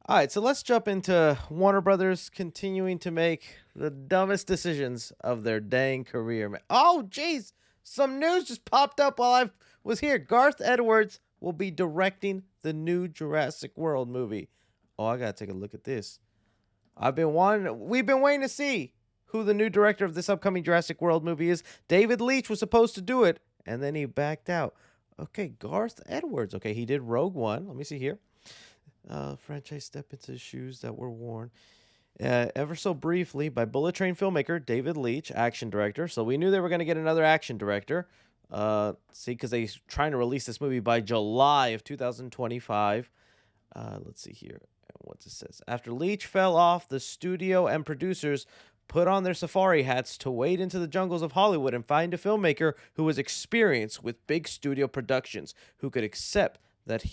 All right, so let's jump into Warner Brothers continuing to make the dumbest decisions of their dang career. Oh, jeez, some news just popped up while I was here. Garth Edwards will be directing the new Jurassic World movie. Oh, I gotta take a look at this. We've been waiting to see who the new director of this upcoming Jurassic World movie is. David Leitch was supposed to do it, and then he backed out. Okay, Garth Edwards. Okay, he did Rogue One. Let me see here. Franchise step into the shoes that were worn ever so briefly by Bullet Train filmmaker David Leitch, action director. So we knew they were going to get another action director. See, because they're trying to release this movie by July of 2025. Let's see here what this says. After Leitch fell off, the studio and producers put on their safari hats to wade into the jungles of Hollywood and find a filmmaker who was experienced with big studio productions, who could accept that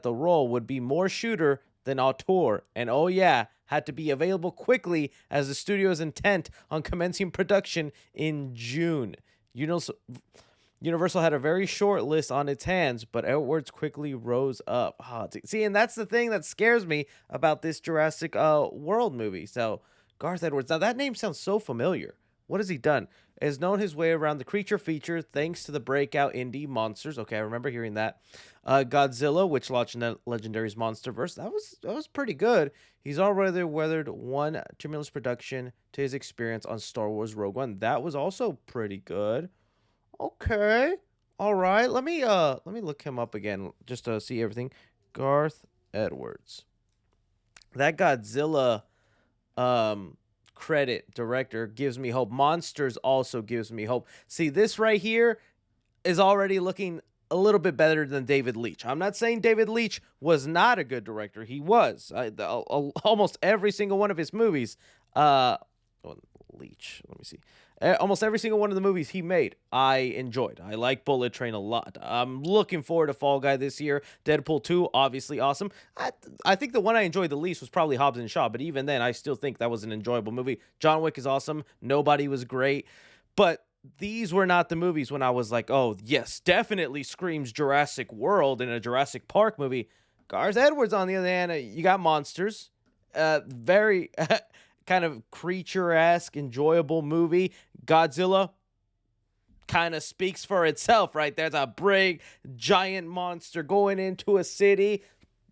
the role would be more shooter than auteur, and oh yeah, had to be available quickly as the studio's intent on commencing production in June. Universal had a very short list on its hands, but Edwards quickly rose up. See, and that's the thing that scares me about this Jurassic World movie. So, Garth Edwards, now that name sounds so familiar. What has he done? Has known his way around the creature feature thanks to the breakout indie monsters. Okay, I remember hearing that. Godzilla, which launched Legendary's MonsterVerse, that was pretty good. He's already weathered one tremendous production to his experience on Star Wars Rogue One. That was also pretty good. Okay, all right. Let me look him up again just to see everything. Garth Edwards, that Godzilla credit director gives me hope. Monsters also gives me hope. See, this right here is already looking a little bit better than David Leitch. I'm not saying David Leitch was not a good director. He was. Almost every single one of his movies. Leitch. Let me see. Almost every single one of the movies he made, I enjoyed. I like Bullet Train a lot. I'm looking forward to Fall Guy this year. Deadpool 2, obviously awesome. I think the one I enjoyed the least was probably Hobbs and Shaw, but even then, I still think that was an enjoyable movie. John Wick is awesome. Nobody was great. But these were not the movies when I was like, oh, yes, definitely screams Jurassic World in a Jurassic Park movie. Garth Edwards, on the other hand, you got monsters. Very kind of creature-esque, enjoyable movie. Godzilla kind of speaks for itself, right? There's a big, giant monster going into a city.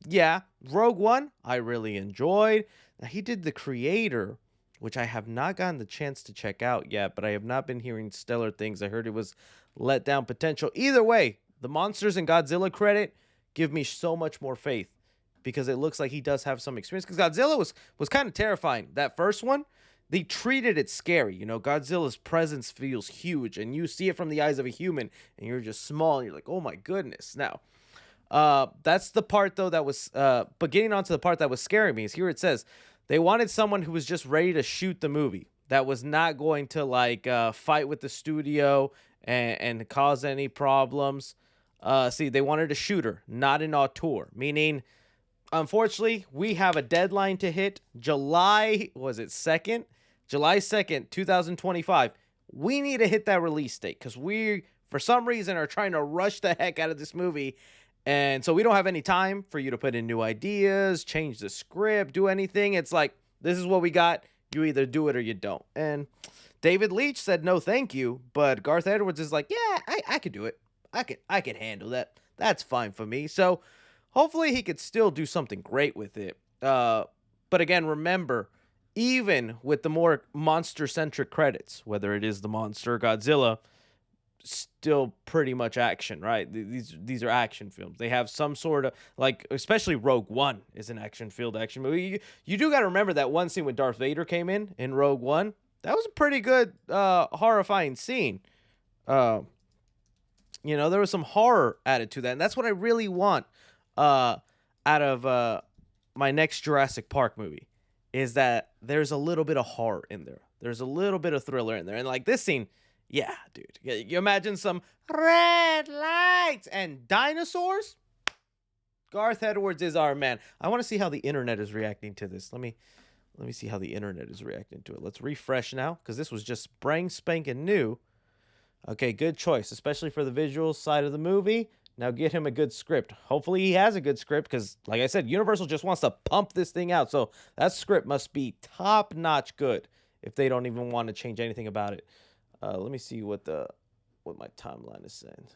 Yeah, Rogue One, I really enjoyed. Now, he did The Creator, which I have not gotten the chance to check out yet, but I have not been hearing stellar things. I heard it was let down potential. Either way, the monsters and Godzilla credit give me so much more faith because it looks like he does have some experience. Because Godzilla was kind of terrifying. That first one, they treated it scary. You know, Godzilla's presence feels huge, and you see it from the eyes of a human, and you're just small, and you're like, oh my goodness. Now, that's the part, though, that was, but getting on to the part that was scaring me is here it says, they wanted someone who was just ready to shoot the movie, that was not going to, like, fight with the studio and cause any problems. See, they wanted a shooter, not an auteur, meaning, unfortunately, we have a deadline to hit. July 2nd? July 2nd, 2025. We need to hit that release date because we, for some reason, are trying to rush the heck out of this movie. And so we don't have any time for you to put in new ideas, change the script, do anything. It's like, this is what we got. You either do it or you don't. And David Leitch said no thank you, but Garth Edwards is like, yeah, I could do it. I could handle that. That's fine for me. So hopefully he could still do something great with it. But again, remember, even with the more monster-centric credits, whether it is the monster or Godzilla, still pretty much action, right? These are action films. They have some sort of, like, especially Rogue One is an action-filled action movie. You do got to remember that one scene when Darth Vader came in Rogue One. That was a pretty good, horrifying scene. There was some horror added to that, and that's what I really want out of my next Jurassic Park movie, is that there's a little bit of horror in there. There's a little bit of thriller in there. And like this scene, yeah, dude. You imagine some red lights and dinosaurs? Garth Edwards is our man. I want to see how the internet is reacting to this. Let me see how the internet is reacting to it. Let's refresh now, because this was just brand spanking new. Okay, good choice, especially for the visual side of the movie. Now get him a good script. Hopefully he has a good script because, like I said, Universal just wants to pump this thing out. So that script must be top notch good if they don't even want to change anything about it. Let me see what my timeline is saying.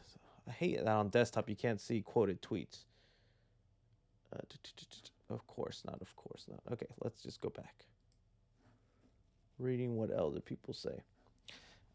I hate that on desktop you can't see quoted tweets. Of course not. Of course not. Okay, let's just go back. Reading what elder people say.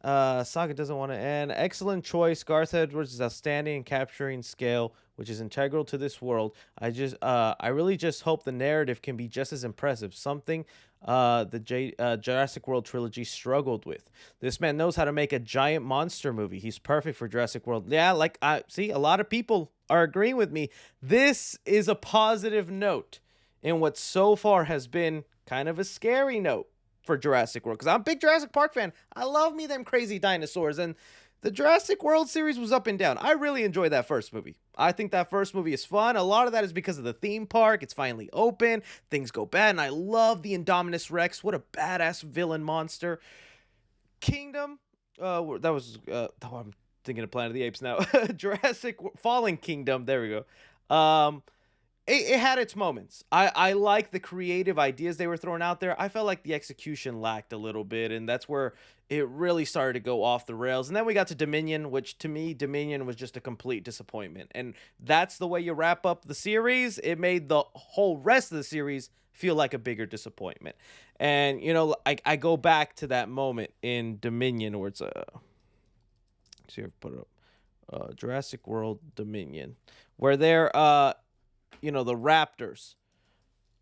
Saga doesn't want to end. Excellent choice. Garth Edwards is outstanding in capturing scale, which is integral to this world. I really just hope the narrative can be just as impressive. Something Jurassic World trilogy struggled with. This man knows how to make a giant monster movie. He's perfect for Jurassic World. Yeah, like I see a lot of people are agreeing with me. This is a positive note in what so far has been kind of a scary note for Jurassic World, because I'm a big Jurassic Park fan. I love me them crazy dinosaurs, and the Jurassic World series was up and down. I really enjoyed that first movie. I think that first movie is fun. A lot of that is because of the theme park. It's finally open. Things go bad, and I love the Indominus Rex. What a badass villain monster. Kingdom, that was, I'm thinking of Planet of the Apes now. Jurassic Fallen Kingdom, there we go. It had its moments. I like the creative ideas they were throwing out there. I felt like the execution lacked a little bit, and that's where it really started to go off the rails. And then we got to Dominion, which to me, Dominion was just a complete disappointment. And that's the way you wrap up the series. It made the whole rest of the series feel like a bigger disappointment. And, you know, I go back to that moment in Dominion where it's see if I put it up. Jurassic World Dominion, where they're the Raptors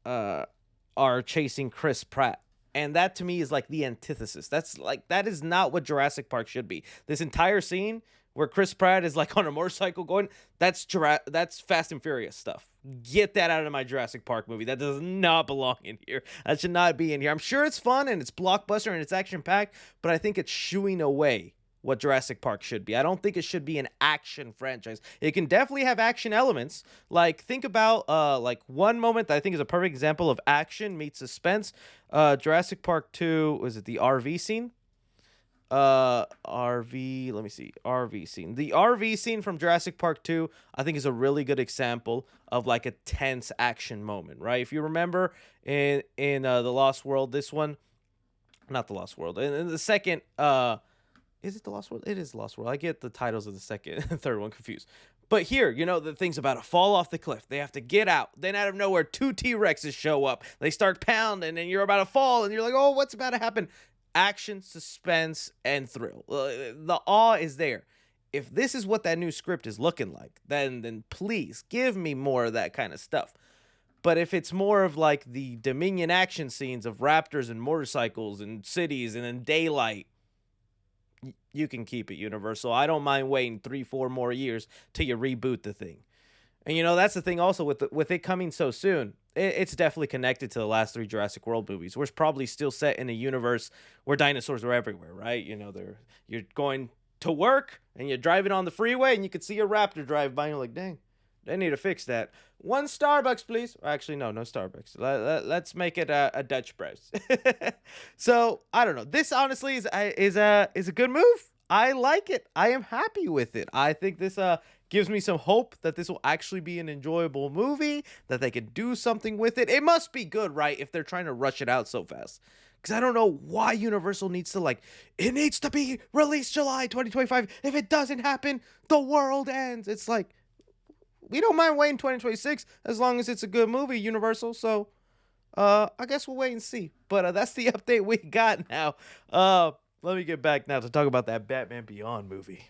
are chasing Chris Pratt. And that to me is like the antithesis. That is not what Jurassic Park should be. This entire scene where Chris Pratt is like on a motorcycle going, that's Fast and Furious stuff. Get that out of my Jurassic Park movie. That does not belong in here. That should not be in here. I'm sure it's fun and it's blockbuster and it's action packed, but I think it's shooing away what Jurassic Park should be. I don't think it should be an action franchise. It can definitely have action elements. Like, think about like one moment that I think is a perfect example of action meets suspense. Jurassic Park 2, was it the RV scene? Let me see. RV scene. The RV scene from Jurassic Park 2, I think is a really good example of like a tense action moment, right? If you remember in The Lost World, this one, not The Lost World, in the second is it The Lost World? It is The Lost World. I get the titles of the second and third one confused. But here, the thing's about to fall off the cliff. They have to get out. Then out of nowhere, two T-Rexes show up. They start pounding, and you're about to fall, and you're like, oh, what's about to happen? Action, suspense, and thrill. The awe is there. If this is what that new script is looking like, then please give me more of that kind of stuff. But if it's more of like the Dominion action scenes of raptors and motorcycles and cities and then daylight, you can keep it, Universal. I don't mind waiting 3-4 more years till you reboot the thing. And that's the thing also with it coming so soon. It's definitely connected to the last 3 Jurassic World movies. We're probably still set in a universe where dinosaurs are everywhere, right? You're going to work and you're driving on the freeway and you could see a raptor drive by and you're like, dang, they need to fix that. 1 Starbucks, please. Actually, no Starbucks. Let's make it a Dutch press. So I don't know. This honestly is a good move. I like it. I am happy with it. I think this gives me some hope that this will actually be an enjoyable movie, that they could do something with it. It must be good, right? If they're trying to rush it out so fast. Because I don't know why Universal needs to it needs to be released July 2025. If it doesn't happen, the world ends. It's like, we don't mind waiting 2026 as long as it's a good movie, Universal. So, I guess we'll wait and see. But that's the update we got now. Let me get back now to talk about that Batman Beyond movie.